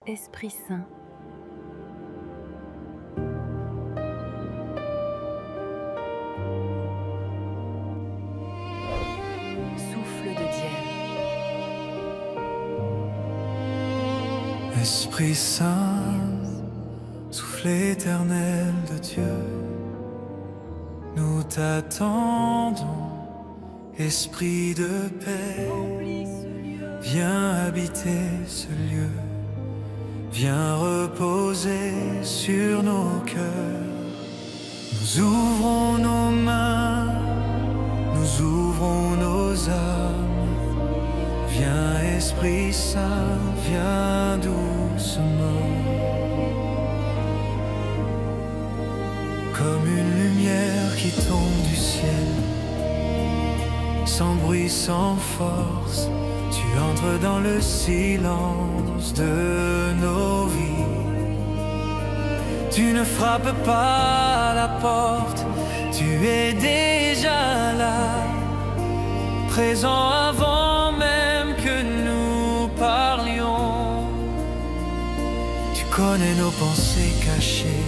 Esprit Saint. Souffle de Dieu. Esprit Saint, souffle éternel de Dieu, nous t'attendons, Esprit de paix, viens habiter ce lieu, viens reposer sur nos cœurs. Nous ouvrons nos mains, nous ouvrons nos âmes, viens Esprit Saint, viens doucement. Comme une lumière qui tombe du ciel, sans bruit, sans force, tu entres dans le silence de nos vies. Tu ne frappes pas à la porte, tu es déjà là, présent avant même que nous parlions. Tu connais nos pensées cachées,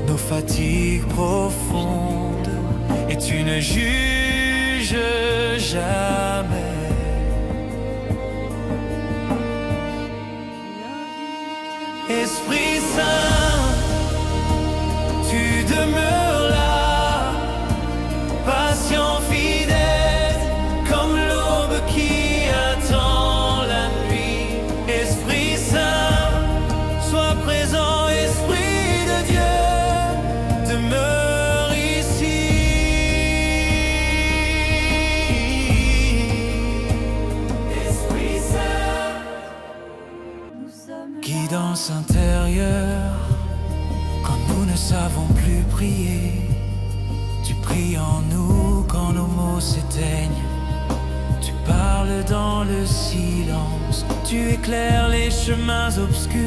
nos fatigues profondes, et tu ne juges jamais. Esprit Saint, tu demeures là, patient, fidèle, comme l'aube qui attend la nuit. Esprit Saint, sois présent, Esprit de Dieu, demeure ici. Esprit Saint, guidance intérieure, quand nous ne savons plus prier, tu pries en nous quand nos mots s'éteignent. Tu parles dans le silence, tu éclaires les chemins obscurs,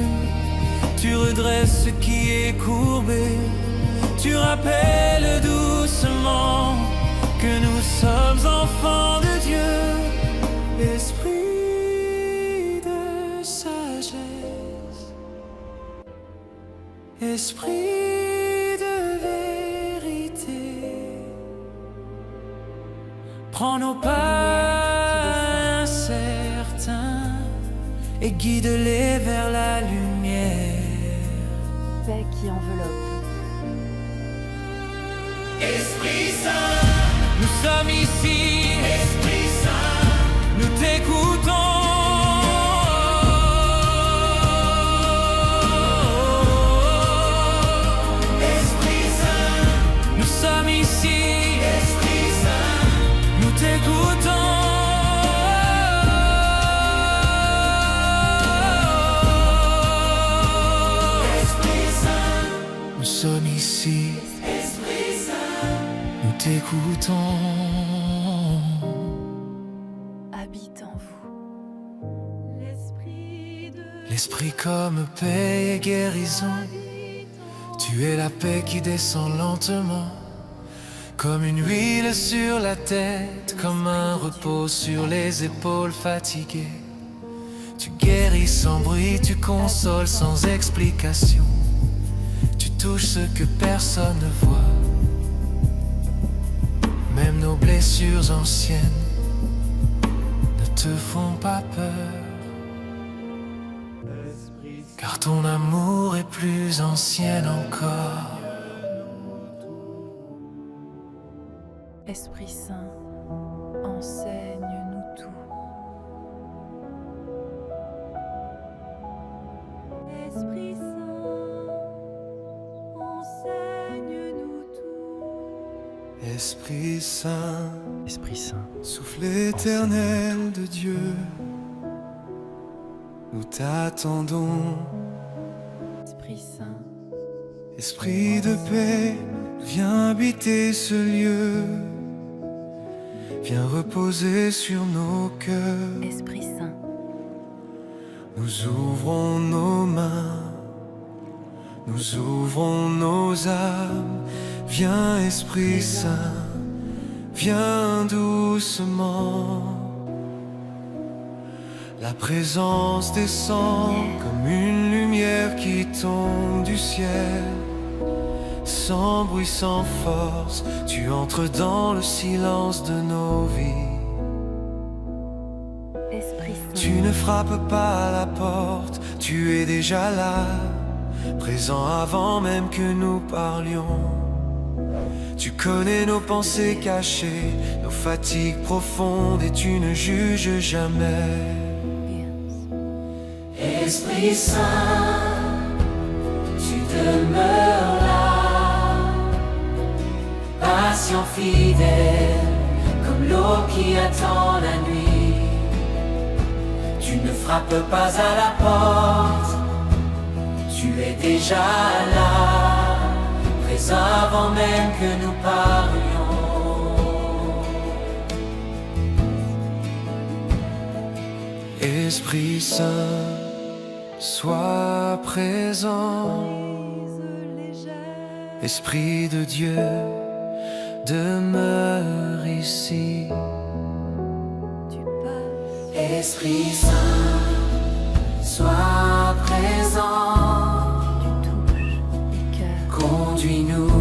tu redresses ce qui est courbé, tu rappelles doucement que nous sommes enfants de Dieu. Esprit de sagesse, Esprit de vérité, prends nos pas incertains et guide-les vers la lumière. Paix qui enveloppe. Esprit Saint, nous sommes ici. Esprit Saint, nous t'écoutons. Esprit Saint, nous sommes ici. Esprit Saint, nous t'écoutons. Esprit Saint, nous sommes ici. Esprit Saint, nous t'écoutons. Habite en vous. L'esprit comme paix et guérison, tu es la paix qui descend lentement, comme une huile sur la tête, comme un repos sur les épaules fatiguées. Tu guéris sans bruit, tu consoles sans explication, tu touches ce que personne ne voit. Même nos blessures anciennes ne te font pas peur, car ton amour est plus ancien encore. Esprit Saint, enseigne-nous tout. Esprit Saint, enseigne-nous tout. Esprit Saint, Esprit Saint, souffle éternel de Dieu, nous t'attendons. Esprit Saint, Esprit de paix, viens habiter ce lieu, viens reposer sur nos cœurs. Esprit Saint, Nous ouvrons nos mains, nous ouvrons nos âmes, viens Esprit Saint, viens doucement. La La présence descend comme une lumière qui tombe du ciel. Sans bruit, sans force, tu entres dans le silence de nos vies. Esprit Saint, Tu ne frappes pas à la porte, tu es déjà là, présent avant même que nous parlions. Tu connais nos pensées cachées, nos fatigues profondes, et tu ne juges jamais. Esprit Saint, tu demeures là, patient, fidèle, comme l'eau qui attend la nuit. Tu ne frappes pas à la porte, tu es déjà là, présent avant même que nous parlions. Esprit Saint, sois présent. Esprit de Dieu, demeure ici. Tu passes. Esprit Saint, sois présent. tu touches les cœurs. Conduis-nous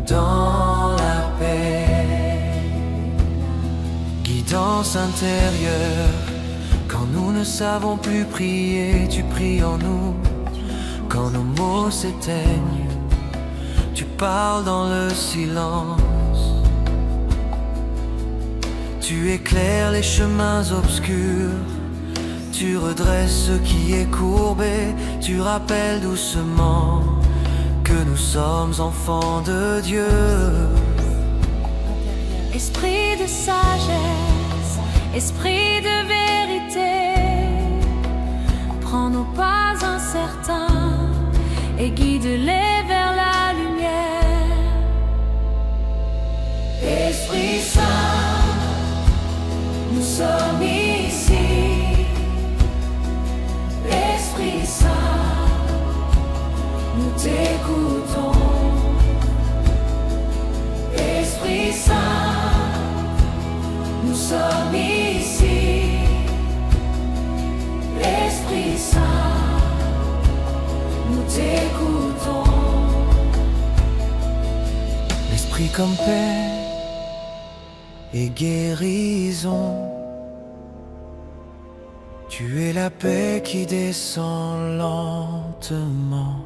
dans la paix. Guidance intérieure, quand nous ne savons plus prier, tu pries en nous. Quand nos mots s'éteignent, tu parles dans le silence. Tu éclaires les chemins obscurs, tu redresses ce qui est courbé, tu rappelles doucement que nous sommes enfants de Dieu. Esprit de sagesse, esprit de vérité, prends nos pas incertains et guide-les vers la lumière. Esprit Saint, nous sommes ici. Esprit Saint, nous t'écoutons. Esprit Saint, nous sommes ici. Esprit Saint, nous t'écoutons. L'esprit comme paix et guérison. Tu es la paix qui descend lentement,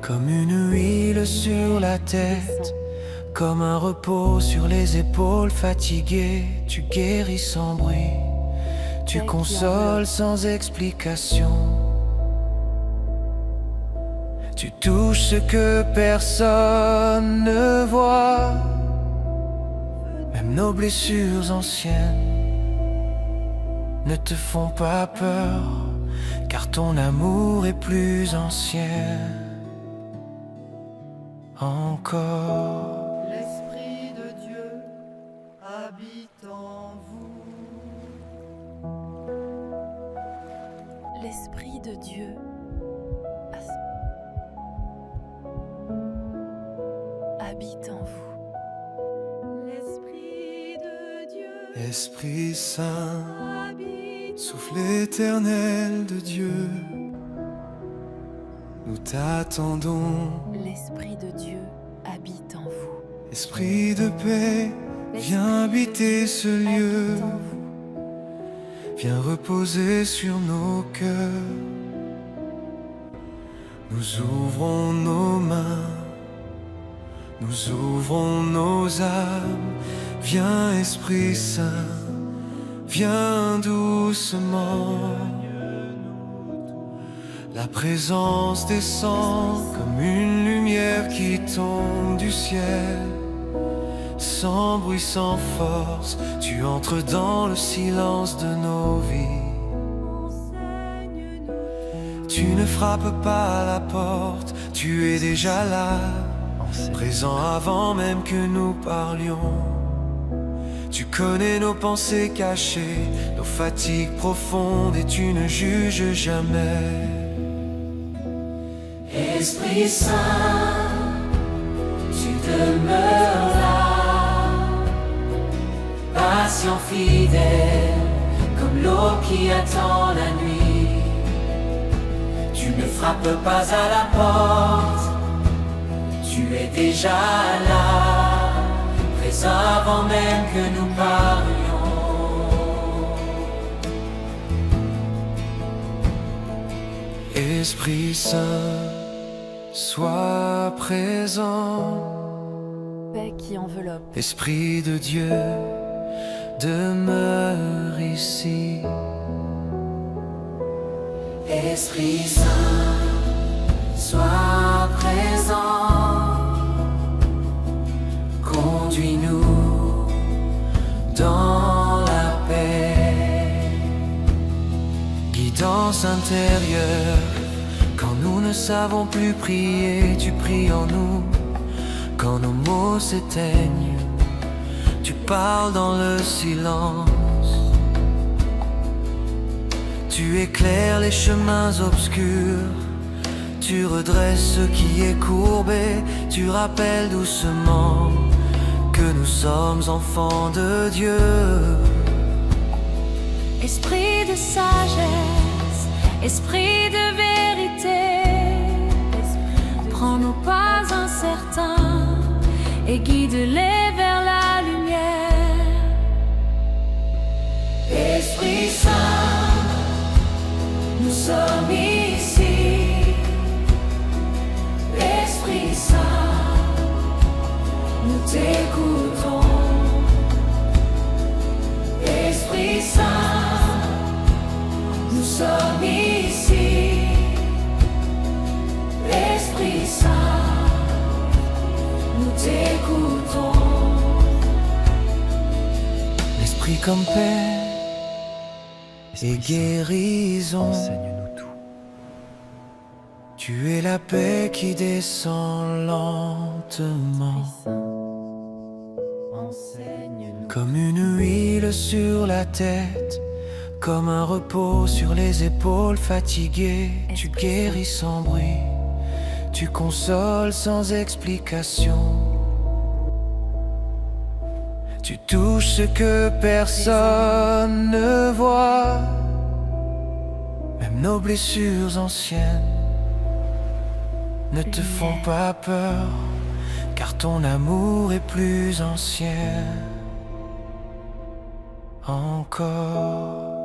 comme une huile sur la tête, comme un repos sur les épaules fatiguées. Tu guéris sans bruit, tu consoles sans explication. Tu touches ce que personne ne voit, même nos blessures anciennes ne te font pas peur, car ton amour est plus ancien encore. L'Esprit de Dieu habite en vous. L'Esprit de Dieu habite en vous. L'Esprit de Dieu Esprit Saint, habite. souffle éternel de Dieu, nous t'attendons. L'Esprit de Dieu habite en vous. Esprit de paix, viens habiter ce lieu, Habite en vous. viens reposer sur nos cœurs. Nous ouvrons nos mains, nous ouvrons nos âmes. Viens Esprit Saint, viens doucement. La présence descend comme une lumière qui tombe du ciel. Sans bruit, sans force, tu entres dans le silence de nos vies. Enseigne-nous. Tu ne frappes pas à la porte, tu es déjà là, présent avant même que nous parlions. Tu connais nos pensées cachées, nos fatigues profondes, et tu ne juges jamais. Esprit Saint, tu demeures là, patient, fidèle, comme l'eau qui attend la nuit. Tu ne frappes pas à la porte, tu es déjà là, présent avant même que nous parlions. Esprit Saint, sois présent. Paix qui enveloppe. Esprit de Dieu, demeure ici. Esprit Saint, sois présent. Conduis-nous dans la paix. Guidance intérieure, quand nous ne savons plus prier, tu pries en nous. Quand nos mots s'éteignent, tu parles dans le silence. Tu éclaires les chemins obscurs, tu redresses ce qui est courbé. Tu rappelles doucement que nous sommes enfants de Dieu. Esprit de sagesse, esprit de vérité, prends nos pas incertains et guide-les vers la lumière. Esprit Saint, nous sommes ici. Esprit Saint, nous t'écoutons. Esprit Saint, nous sommes ici. Esprit Saint, nous t'écoutons. L'esprit comme paix et guérison. Enseigne-nous tout. Tu es la paix qui descend lentement, Esprit Saint, enseigne-nous. comme une huile sur la tête, comme un repos sur les épaules fatiguées. Tu guéris sans bruit, tu consoles sans explication. Tu touches ce que personne ne voit, même nos blessures anciennes ne te font pas peur, car ton amour est plus ancien encore.